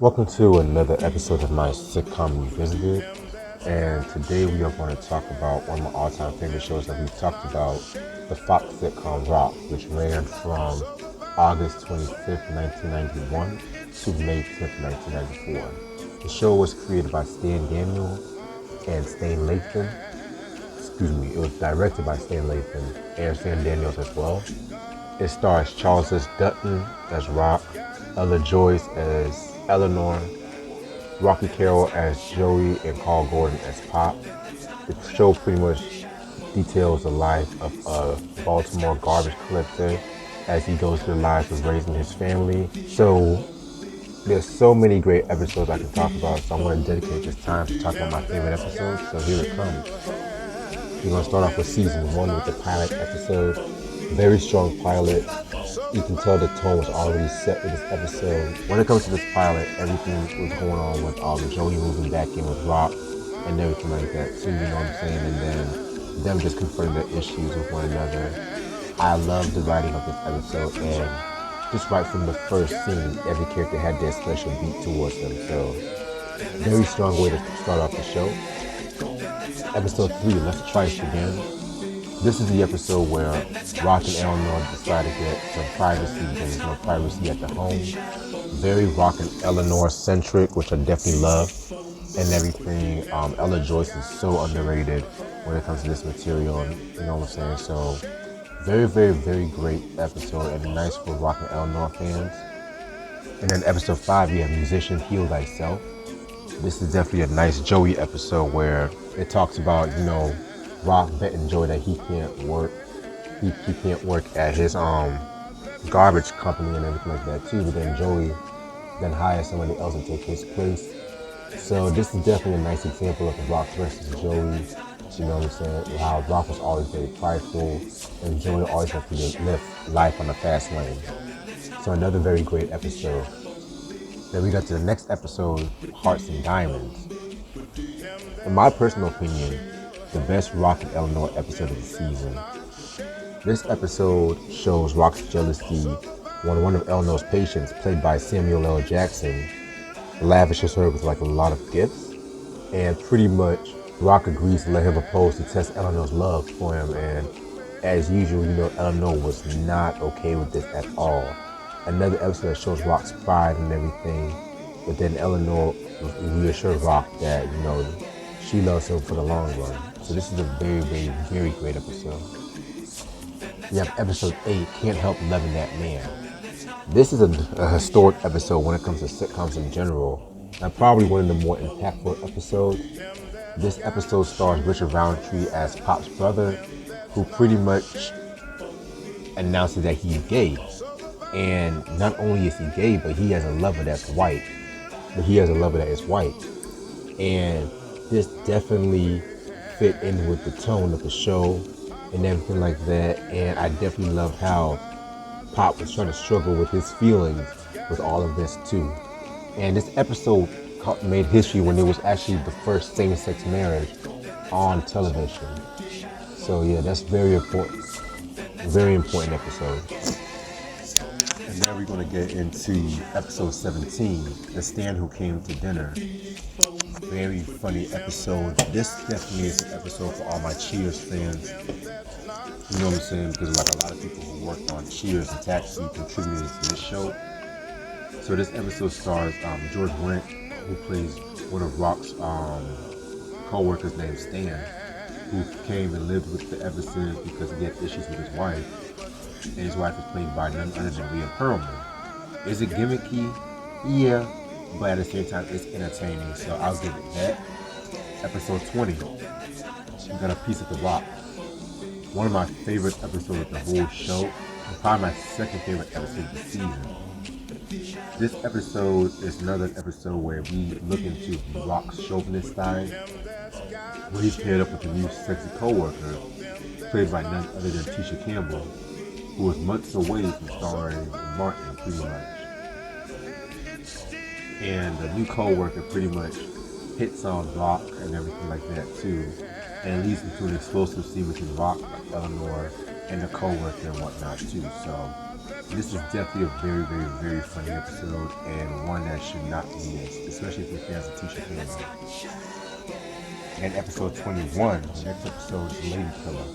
Welcome to another episode of my Sitcom Revisited, and today we are going to talk about one of my all-time favorite shows that we've talked about, the Fox sitcom Rock, which ran from August 25th, 1991 to May 10th, 1994. The show was created by Stan Daniels and Stan Lathan. It was directed by Stan Lathan and Stan Daniels as well. It stars Charles S. Dutton as Rock, Ella Joyce as Eleanor, Rocky Carroll as Joey, and Carl Gordon as Pop. The show pretty much details the life of a Baltimore garbage collector as he goes through the lives of raising his family. So there's so many great episodes I can talk about, so I'm going to dedicate this time to talk about my favorite episodes. So here it comes. We're going to start off with season 1 with the pilot episode. Very strong pilot. You can tell the tone was already set with this episode. When it comes to this pilot, everything was going on with Joey moving back in with Rock and everything like that too, you know what I'm saying? And then them just confronting their issues with one another. I love the writing of this episode, and just right from the first scene, every character had their special beat towards them. So, very strong way to start off the show. Episode 3, Let's Try It Again. This is the episode where Rock and Eleanor decide to get some privacy. There's no privacy at the home. Very Rock and Eleanor centric, which I definitely love, and everything. Ella Joyce is so underrated when it comes to this material, and you know what I'm saying? So, very, very, very great episode, and nice for Rock and Eleanor fans. And then episode 5, you have Musician Heal Thyself. This is definitely a nice Joey episode where it talks about, Rock betting Joey that he can't work. He can't work at his garbage company and everything like that too. But then Joey then hires somebody else to take his place. So this is definitely a nice example of Rock versus Joey. You know what I'm saying? How Rock was always very prideful and Joey always had to live life on the fast lane. So another very great episode. Then we got to the next episode, Hearts and Diamonds. In my personal opinion, the best Rock and Eleanor episode of the season. This episode shows Rock's jealousy when one of Eleanor's patients, played by Samuel L. Jackson, lavishes her with a lot of gifts, and pretty much Rock agrees to let him propose to test Eleanor's love for him, and as usual, Eleanor was not okay with this at all. Another episode that shows Rock's pride and everything, but then Eleanor reassured Rock that, she loves him for the long run. So this is a very, very, very great episode. We have episode 8, Can't Help Loving That Man. This is a historic episode when it comes to sitcoms in general, and probably one of the more impactful episodes. This episode stars Richard Roundtree as Pop's brother, who pretty much announces that he's gay. And not only is he gay, but he has a lover that's white. And this definitely fit in with the tone of the show and everything like that. And I definitely loved how Pop was trying to struggle with his feelings with all of this too. And this episode made history when it was actually the first same-sex marriage on television. So yeah, that's very important. Very important episode. And now we're going to get into episode 17, The Stan Who Came to Dinner. Very funny episode. This definitely is an episode for all my Cheers fans. You know what I'm saying? Because a lot of people who worked on Cheers and Taxi contributed to this show. So this episode stars George Wendt, who plays one of Rock's co-workers named Stan, who came and lived with the ever since because he had issues with his wife. And his wife is played by none other than Rhea Perlman. Is it gimmicky? Yeah, but at the same time, it's entertaining, so I'll give it that. Episode 20, we got a piece of the Rock. One of my favorite episodes of the whole show, and probably my second favorite episode of the season. This episode is another episode where we look into Rock's chauvinist side, where he's paired up with a new sexy co-worker, played by none other than Tisha Campbell, who was months away from starring Martin, pretty much. And the new co-worker pretty much hits on Rock and everything like that too, and it leads into an explosive scene between Rock, Eleanor, and the co-worker and whatnot too. So This is definitely a very, very, very funny episode and one that should not be missed, especially if you're fans of Tisha Campbell. And episode 21, the next episode is Lady Killer.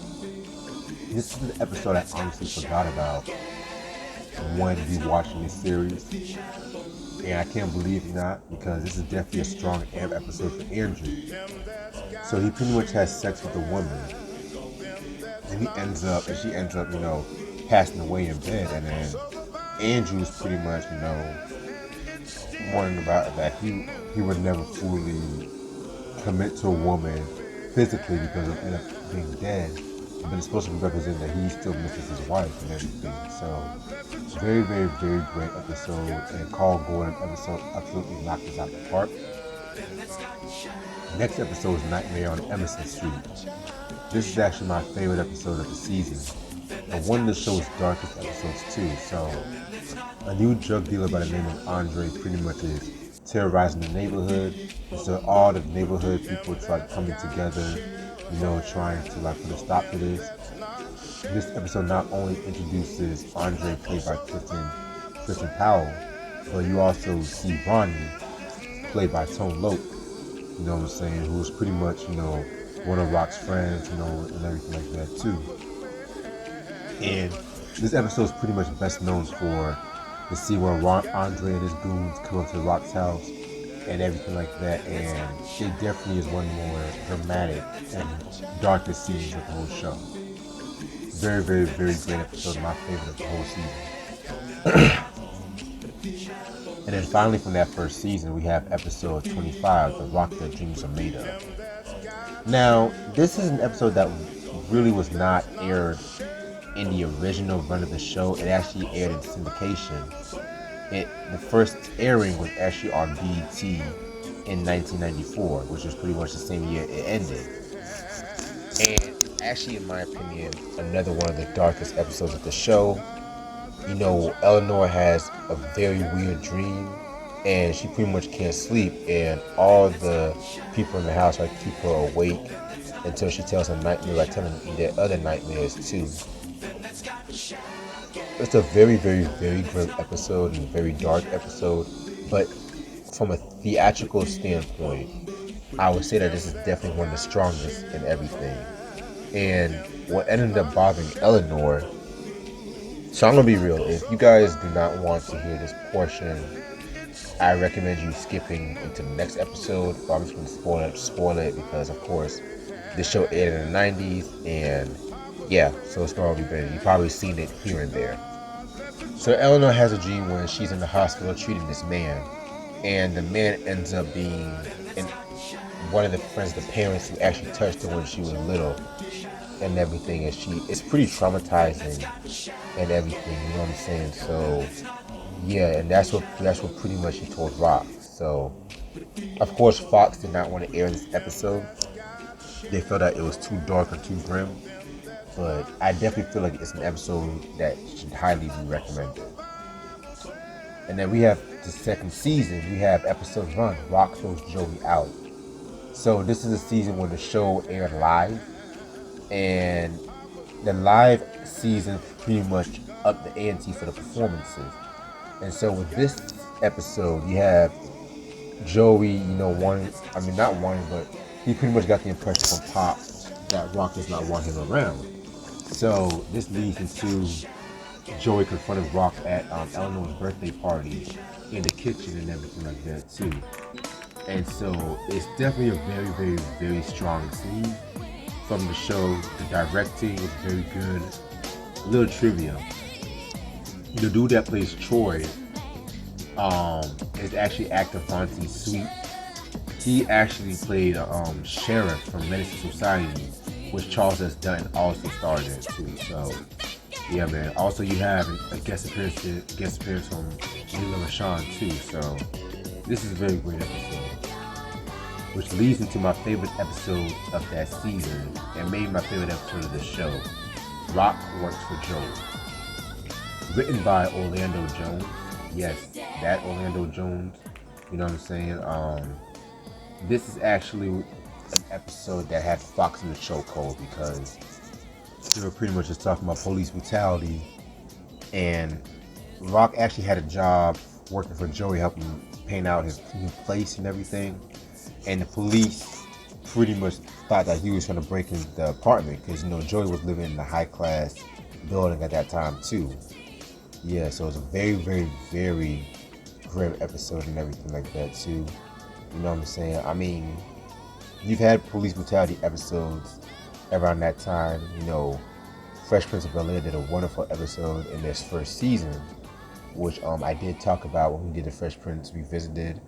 This is an episode I honestly forgot about when we watching this series. And I can't believe not, because this is definitely a strong episode for Andrew. So he pretty much has sex with a woman. And she ends up, passing away in bed. And then Andrew's pretty much, warning about that he would never fully commit to a woman physically because of end up being dead. But it's supposed to be representing that he still misses his wife and everything. So it's very, very, very great episode. And Carl Gordon episode absolutely knocked us out the park. Next episode is Nightmare on Emerson Street. This is actually my favorite episode of the season, and one of the show's darkest episodes too. So, a new drug dealer by the name of Andre pretty much is terrorizing the neighborhood. So all the neighborhood people try coming together, trying to put a stop to this. This episode not only introduces Andre, played by Kristen Powell, but you also see Ronnie, played by Tone Loc. You know what I'm saying? Who's pretty much, one of Rock's friends, and everything like that too. And this episode is pretty much best known for the scene where Andre and his goons come up to Rock's house and everything like that. And it definitely is one of the more dramatic and darkest scenes of the whole show. Very, very, very great episode. My favorite of the whole season. And then finally from that first season, we have episode 25, The Rock That Dreams Are Made Of. Now, this is an episode that really was not aired in the original run of the show. It actually aired in syndication. The first airing was actually on BET in 1994, which was pretty much the same year it ended. And it's actually, in my opinion, another one of the darkest episodes of the show. Eleanor has a very weird dream, and she pretty much can't sleep, and all the people in the house try to keep her awake until she tells her nightmare by telling their other nightmares too. It's a very, very, very great episode and a very dark episode, but from a theatrical standpoint, I would say that this is definitely one of the strongest in everything. And what ended up bothering Eleanor, so I'm going to be real, if you guys do not want to hear this portion, I recommend you skipping into the next episode. But I'm just going to spoil it because, of course, this show aired in the 90s, and yeah, so it's going to be better. You've probably seen it here and there. So Eleanor has a dream when she's in the hospital treating this man, and the man ends up being one of the friends of the parents who actually touched her when she was little and everything, and it's pretty traumatizing and everything, you know what I'm saying? So yeah, and that's what pretty much she told Rock. So of course Fox did not want to air this episode. They felt that it was too dark or too grim, but I definitely feel like it's an episode that should highly be recommended. And then we have the second season. We have episode 1, Rock Throws Joey Out. So this is a season where the show aired live, and the live season pretty much upped the ante for the performances. And so with this episode, you have Joey, not wanting, but he pretty much got the impression from Pop that Rock does not want him around. So this leads into Joey confronting Rock at Eleanor's birthday party in the kitchen and everything like that too. And so it's definitely a very, very, very strong scene from the show. The directing was very good. A little trivia. The dude that plays Troy is actually actor Vontae Sweet. He actually played Sheriff from Menace to Society, which Charles S. Dutton also starred in too. So yeah, man. Also, you have a guest appearance from Leela LaShawn too. So this is a very great episode, which leads into my favorite episode of that season and maybe my favorite episode of the show. Rock Works for Joey. Written by Orlando Jones. Yes, that Orlando Jones. You know what I'm saying? This is actually an episode that had Fox in the chokehold because they were pretty much just talking about police brutality and Rock actually had a job working for Joey, helping paint out his new place and everything. And the police pretty much thought that he was trying to break into the apartment because, Joey was living in a high-class building at that time, too. Yeah, so it's a very, very, very grim episode and everything like that, too. You know what I'm saying? I mean, you've had police brutality episodes around that time. Fresh Prince of Bel-Air did a wonderful episode in this first season, which I did talk about when we did the Fresh Prince Revisited.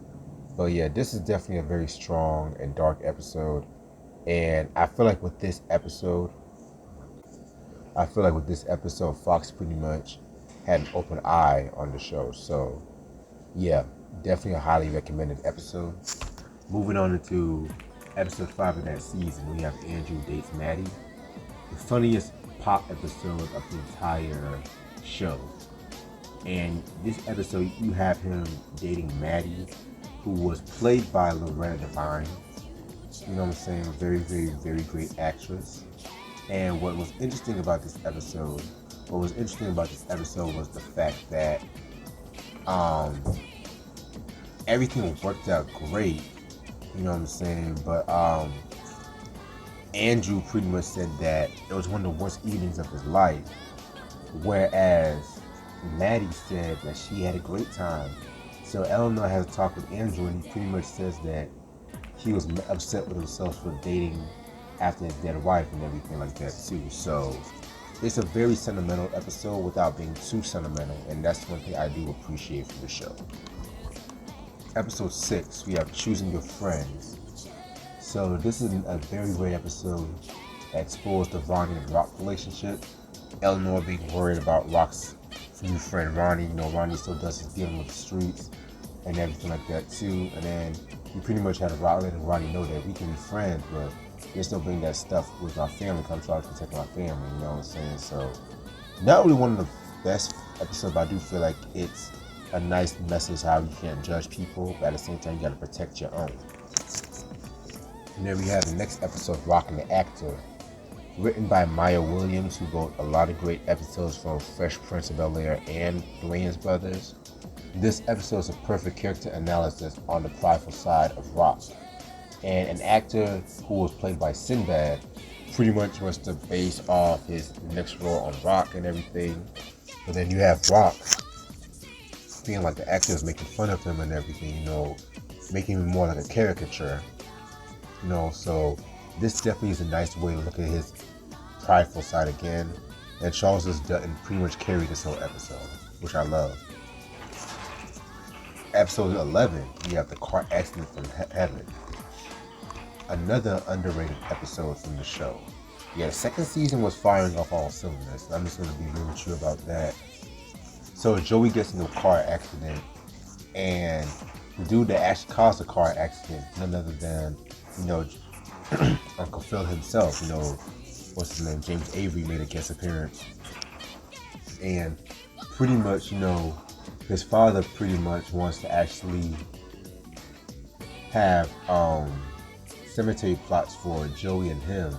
But yeah, this is definitely a very strong and dark episode. And I feel like with this episode, Fox pretty much had an open eye on the show. So yeah, definitely a highly recommended episode. Moving on into episode 5 of that season, we have Andrew dates Maddie. The funniest pop episode of the entire show. And this episode, you have him dating Maddie, who was played by Loretta Devine. You know what I'm saying? Very, very, very great actress. And what was interesting about this episode was the fact that everything worked out great. You know what I'm saying? But Andrew pretty much said that it was one of the worst evenings of his life, whereas Maddie said that she had a great time. So Eleanor has a talk with Andrew, and he pretty much says that he was upset with himself for dating after his dead wife and everything like that too. So it's a very sentimental episode without being too sentimental, and that's one thing I do appreciate from the show. Episode 6, we have Choosing Your Friends. So this is a very great episode that explores the Ronnie and Rock relationship. Eleanor being worried about Rock's new friend Ronnie. Ronnie still does his dealing with the streets and everything like that too. And then he pretty much had to let Ronnie know that we can be friends, but they still bring that stuff with our family, come try to protect my family, you know what I'm saying? So not only one of the best episodes, but I do feel like it's a nice message how you can't judge people, but at the same time you gotta protect your own. And then we have the next episode, Rock and the Actor, written by Maya Williams, who wrote a lot of great episodes from Fresh Prince of Bel-Air and The Wayans Brothers. This episode is a perfect character analysis on the prideful side of Rock. And an actor who was played by Sinbad pretty much was to base off his next role on Rock and everything. But then you have Rock feeling like the actor is making fun of him and everything, making him more like a caricature. So this definitely is a nice way to look at his prideful side again. And Charles Dutton pretty much carried this whole episode, which I love. Episode 11, we have the car accident from heaven. Another underrated episode from the show. Yeah, the second season was firing off all cylinders. I'm just going to be really true about that. So Joey gets into a car accident, and the dude that actually caused the car accident, none other than, Uncle Phil himself, what's his name, James Avery, made a guest appearance. And pretty much, his father pretty much wants to actually have cemetery plots for Joey and him.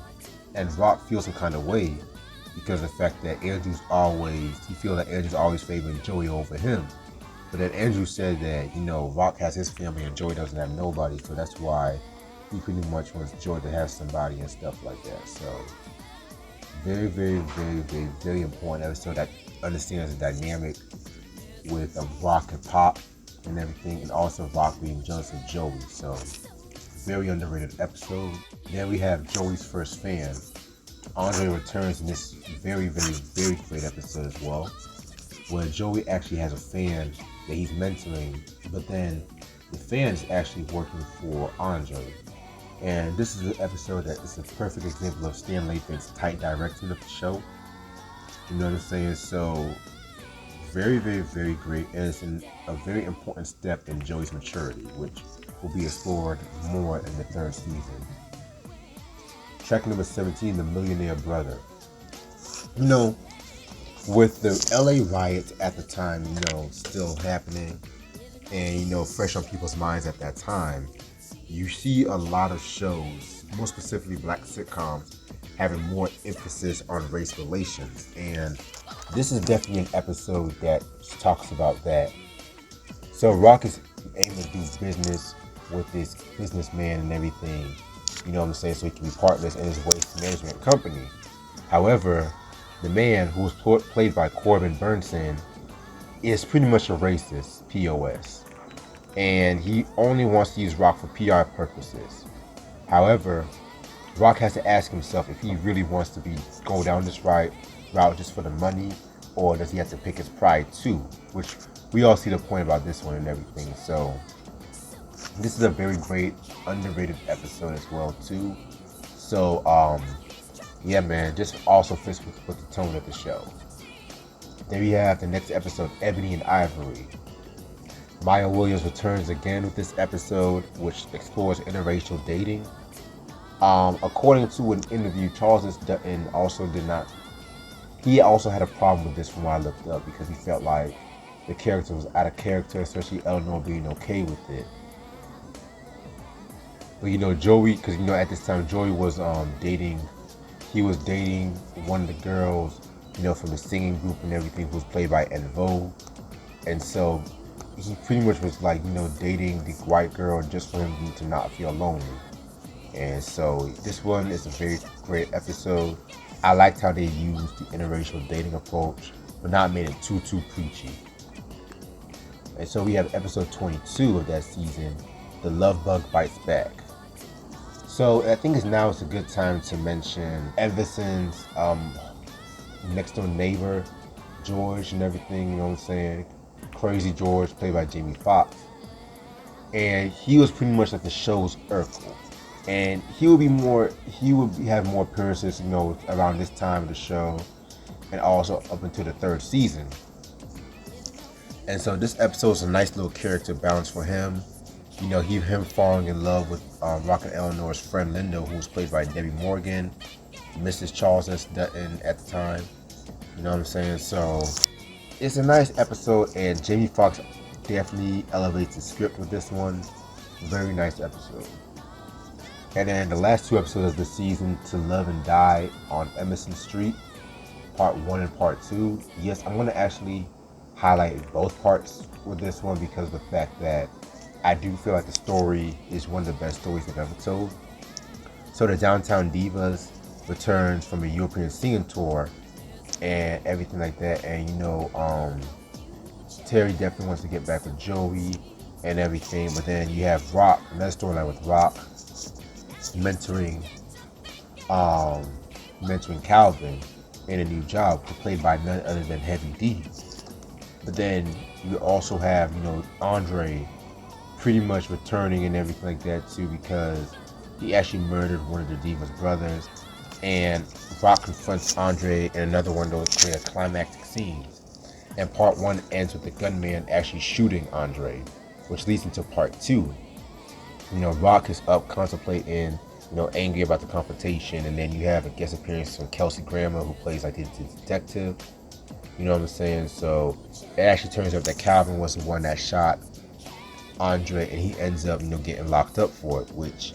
And Rock feels some kind of way because of the fact that he feels that Andrew's always favoring Joey over him. But then Andrew said that, Rock has his family and Joey doesn't have nobody, so that's why he pretty much wants Joey to have somebody and stuff like that. So very, very, very, very, very important episode that understands the dynamic with Rock and Pop and everything, and also Rock being jealous of Joey. So very underrated episode. Then we have Joey's first fan. Andre returns in this very, very, very great episode as well, where Joey actually has a fan that he's mentoring, but then the fan is actually working for Andre. And this is an episode that is a perfect example of Stan Lathan's tight direction of the show. You know what I'm saying? So very, very, very great, and it's a very important step in Joey's maturity, which will be explored more in the third season. Track number 17, The Millionaire Brother. With the LA riots at the time, still happening and, fresh on people's minds at that time, you see a lot of shows, more specifically black sitcoms, having more emphasis on race relations. And this is definitely an episode that talks about that. So Rock is aiming to do business with this businessman and everything, you know what I'm saying, so he can be partners in his waste management company. However, the man, who was played by Corbin Burnson, is pretty much a racist, POS. And he only wants to use Rock for PR purposes. However, Rock has to ask himself if he really wants to go down this route just for the money, or does he have to pick his pride too? Which we all see the point about this one and everything. So this is a very great, underrated episode as well too. So yeah, man, just also fits with the tone of the show. Then we have the next episode, Ebony and Ivory. Maya Williams returns again with this episode, which explores interracial dating. According to an interview, Charles Dutton also did not. He also had a problem with this from what I looked up, because he felt like the character was out of character, especially Eleanor being okay with it. But you know, Joey, because you know at this time Joey was dating. He was dating one of the girls, you know, from the singing group and everything, who was played by En Vogue. And so he pretty much was like, you know, dating the white girl just for him to not feel lonely. And so this one is a very great episode. I liked how they used the interracial dating approach, but not made it too preachy. And so we have episode 22 of that season, The Love Bug Bites Back. So I think it's a good time to mention Everson's next door neighbor, George, and everything, you know what I'm saying? Crazy George, played by Jamie Foxx. And he was pretty much like the show's Urkel. And he would have more appearances, you know, around this time of the show, and also up until the third season. And so this episode is a nice little character balance for him. You know, him falling in love with Rock and Eleanor's friend Linda, who was played by Debbie Morgan, Mrs. Charles Dutton at the time. You know what I'm saying? So it's a nice episode, and Jamie Foxx definitely elevates the script with this one. Very nice episode. And then the last two episodes of the season, To Love and Die on Emerson Street, part 1 and part 2. Yes, I'm going to actually highlight both parts with this one, because of the fact that I do feel like the story is one of the best stories they've ever told. So the Downtown Divas returns from a European singing tour and everything like that. And you know, Terry definitely wants to get back with Joey and everything. But then you have Rock, another storyline with Rock mentoring Calvin in a new job, played by none other than Heavy D. But then you also have, you know, Andre pretty much returning and everything like that too, because he actually murdered one of the Divas brothers, and Rock confronts Andre in another one of those clear climactic scenes. And part 1 ends with the gunman actually shooting Andre, which leads into part 2. You know, Rock is up contemplating, you know, angry about the confrontation, and then you have a guest appearance from Kelsey Grammer, who plays like the detective. You know what I'm saying? So it actually turns out that Calvin was the one that shot Andre, and he ends up, you know, getting locked up for it, which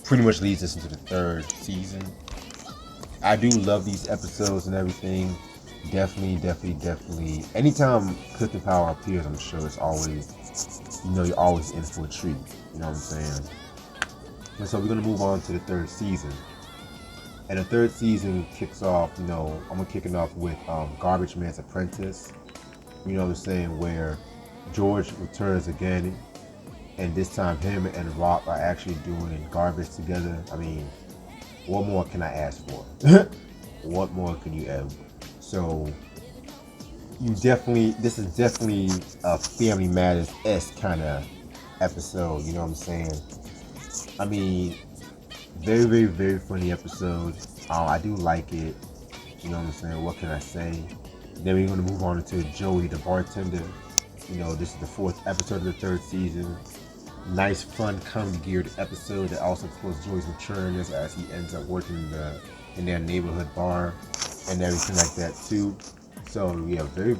pretty much leads us into the third season. I do love these episodes and everything. Definitely. Anytime Clifton Power appears on the show, it's always, you know, you're always in for a treat. You know what I'm saying? And so we're gonna move on to the third season. And the third season kicks off, you know, I'm gonna kick it off with Garbage Man's Apprentice. You know what I'm saying? Where George returns again, and this time him and Rock are actually doing garbage together. I mean, what more can I ask for? What more can you add? So this is definitely a Family Matters-esque kind of episode, you know what I'm saying? I mean, very funny episode. I do like it, you know what I'm saying? What can I say? Then we're going to move on to Joey the bartender. You know, this is the 4th episode of the 3rd season. Nice, fun, comedy-geared episode that also explores Joey's matureness as he ends up working in their neighborhood bar and everything like that too. So yeah, very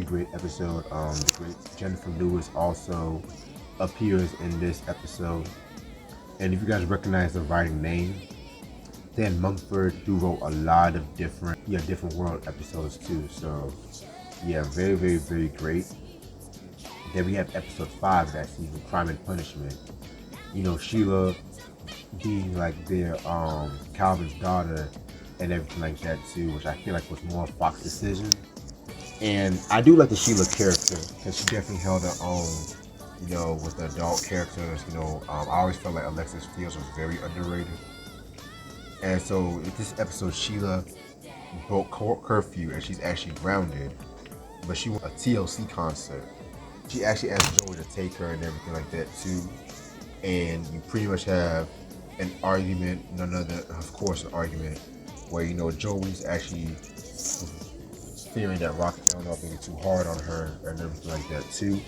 great episode. The great Jennifer Lewis also appears in this episode. And if you guys recognize the writing name, Dan Mumford, who wrote a lot of different world episodes too. So yeah, very, very, very great. Then we have episode 5 of that season, Crime and Punishment. Sheila being like their Calvin's daughter and everything like that too, which I feel like was more Fox decision. And I do like the Sheila character because she definitely held her own, with the adult characters. I always felt like Alexis Fields was very underrated. And so in this episode, Sheila broke curfew and she's actually grounded, but she went to a TLC concert. She actually asked Joey to take her and everything like that too. And you pretty much have an argument, of course, an argument where Joey's actually fearing that Rock and Eleanor being too hard on her and everything like that too.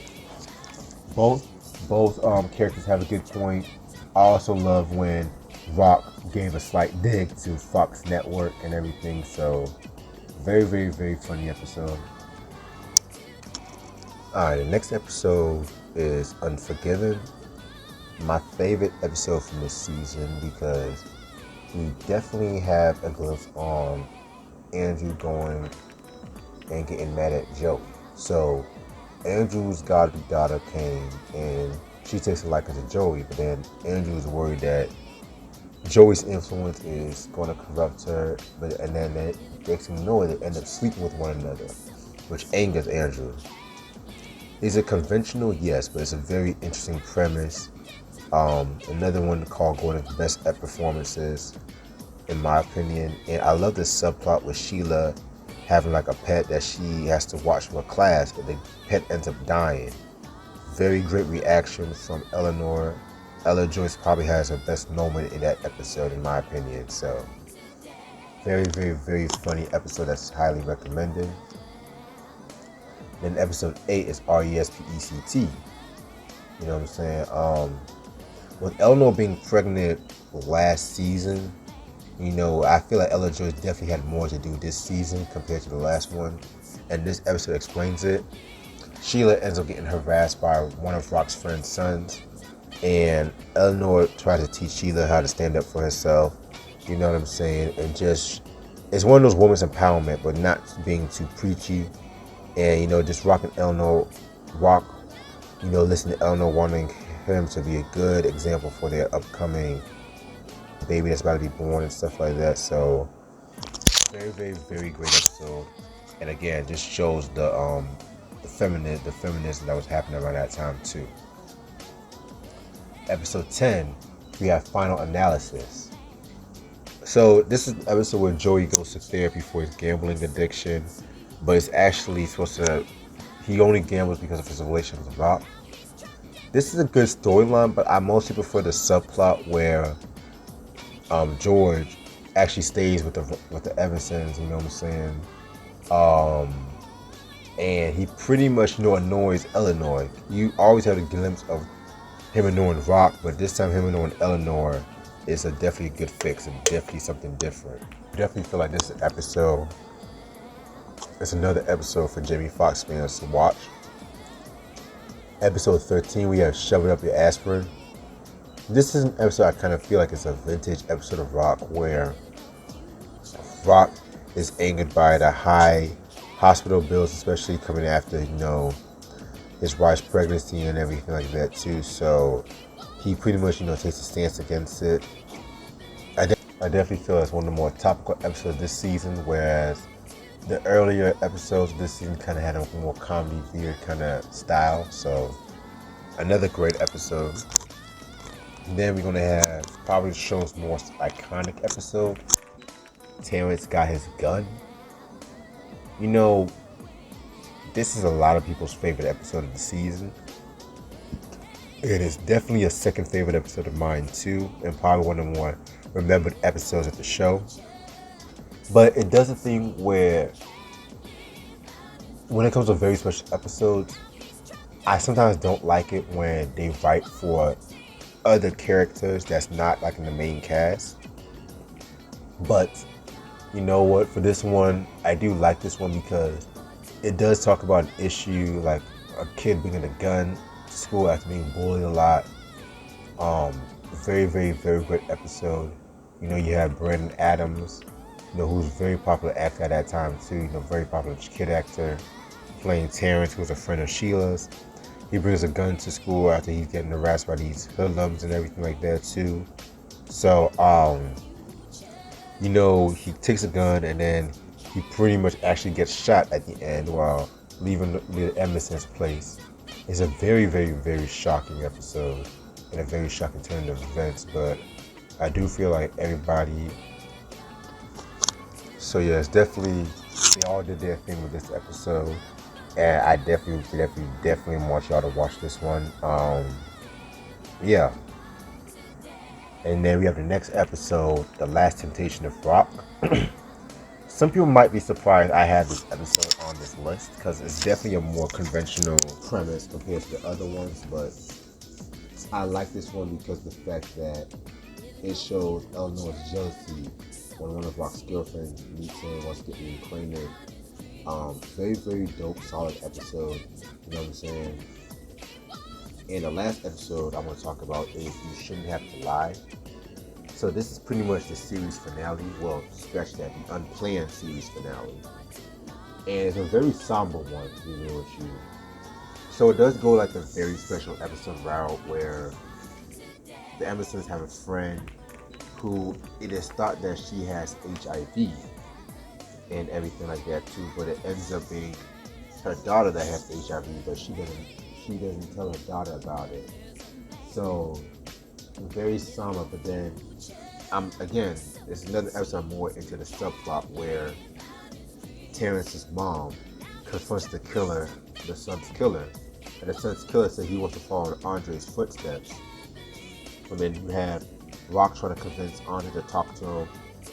Both characters have a good point. I also love when Rock gave a slight dig to Fox Network and everything. So very, very, very funny episode. Alright, the next episode is Unforgiven. My favorite episode from this season because we definitely have a glimpse on Andrew going and getting mad at Joey. So Andrew's godly daughter came and she takes a liking to Joey, but then Andrew's worried that Joey's influence is going to corrupt her, and then the next thing you know, they end up sleeping with one another, which angers Andrew. Is it conventional? Yes, but it's a very interesting premise. Another one called Gordon's Best at Performances, in my opinion. And I love this subplot with Sheila having like a pet that she has to watch from a class, but the pet ends up dying. Very great reaction from Eleanor. Ella Joyce probably has her best moment in that episode, in my opinion. So, very, very, very funny episode that's highly recommended. Then episode 8 is RESPECT. You know what I'm saying? With Eleanor being pregnant last season, I feel like Ella Joyce definitely had more to do this season compared to the last one. And this episode explains it. Sheila ends up getting harassed by one of Rock's friend's sons. And Eleanor tries to teach Sheila how to stand up for herself. You know what I'm saying? And just, it's one of those women's empowerment, but not being too preachy. And, just Rock and Eleanor, listen to Eleanor wanting him to be a good example for their upcoming baby that's about to be born and stuff like that. So, very, very, very great episode. And again, just shows the feminism that was happening around that time too. Episode 10, we have Final Analysis. So this is an episode where Joey goes to therapy for his gambling addiction, but it's actually he only gambles because of his relationship with Rock. This is a good storyline, but I mostly prefer the subplot where George actually stays with the Evansons, you know what I'm saying? And he pretty much annoys Eleanor. You always have a glimpse of him annoying Rock, but this time him annoying Eleanor is definitely a good fix and definitely something different. Definitely feel like this episode is another episode for Jamie Foxx fans to watch. Episode 13, we have Shove It Up Your Aspirin. This is an episode I kind of feel like it's a vintage episode of Rock where Rock is angered by the high hospital bills, especially coming after, his wife's pregnancy and everything like that too. So he pretty much, takes a stance against it. I definitely feel it's one of the more topical episodes this season, whereas the earlier episodes of this season kind of had a more comedy weird kind of style. So another great episode. And then we're gonna have probably the show's most iconic episode. Terrence got his gun. This is a lot of people's favorite episode of the season. It is definitely a second favorite episode of mine too, and probably one of the more remembered episodes of the show. But it does a thing where, when it comes to very special episodes, I sometimes don't like it when they write for other characters that's not in the main cast. But you know what? For this one, I do like this one because it does talk about an issue like a kid bringing a gun to school after being bullied a lot. Very, very, very great episode. You have Brandon Adams, who's a very popular actor at that time too. Very popular kid actor, playing Terrence, who's a friend of Sheila's. He brings a gun to school after he's getting harassed by these hoodlums and everything like that too. So, he takes a gun and then he pretty much actually gets shot at the end while leaving the Emerson's place. It's a very, very, very shocking episode and a very shocking turn of events, but I do feel like everybody. So yeah, it's definitely, they all did their thing with this episode, and I definitely want y'all to watch this one. Yeah. And then we have the next episode, The Last Temptation of Rock. Some people might be surprised I have this episode on this list because it's definitely a more conventional premise compared to the other ones, but I like this one because of the fact that it shows Eleanor's jealousy when one of Rock's girlfriends meets him and wants to get reacquainted. Very, very dope, solid episode. You know what I'm saying? And the last episode I want to talk about is You Shouldn't Have to Lie. So this is pretty much the series finale. Well, scratch that, the unplanned series finale. And it's a very somber one, to be real with you. So it does go like the very special episode route where the Emersons have a friend who it is thought that she has HIV and everything like that too, but it ends up being her daughter that has HIV, but she doesn't tell her daughter about it. So very somber, but then again, it's another episode more into the subplot where Terrence's mom confronts the killer, the son's killer, and the son's killer said he wants to follow in Andre's footsteps. And then you have Rock trying to convince Andre to talk to him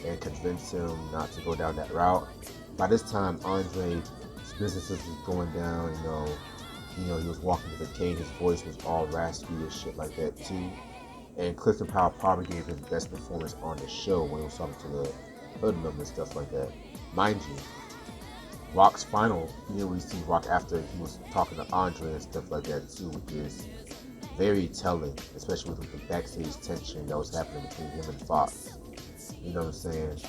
and convince him not to go down that route. By this time, Andre's business was going down. He was walking with a cane. His voice was all raspy and shit like that too. And Clifton Powell probably gave his best performance on the show when he was talking to the hoodlum and stuff like that. Mind you, Rock's final, we see Rock after he was talking to Andre and stuff like that too, which is very telling, especially with the backstage tension that was happening between him and Fox. You know what I'm saying?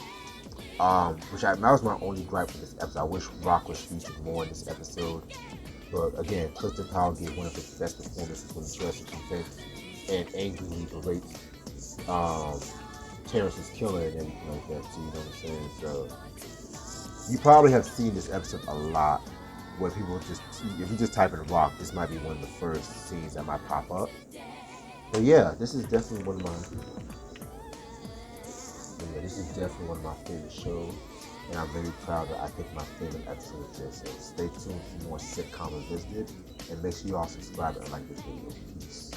That was my only gripe with this episode. I wish Rock was featured more in this episode. But again, Clifton Powell gave one of his best performances when he tries to convince and angrily berates Terrence's killer and everything like that too, you know what I'm saying? So you probably have seen this episode a lot where people if you just type in Rock, this might be one of the first scenes that might pop up. But yeah, this is definitely one of my favorite shows, and I'm very proud that I picked my favorite episode of this. So stay tuned for more Sitcom Revisited, and make sure you all subscribe and like this video. Peace.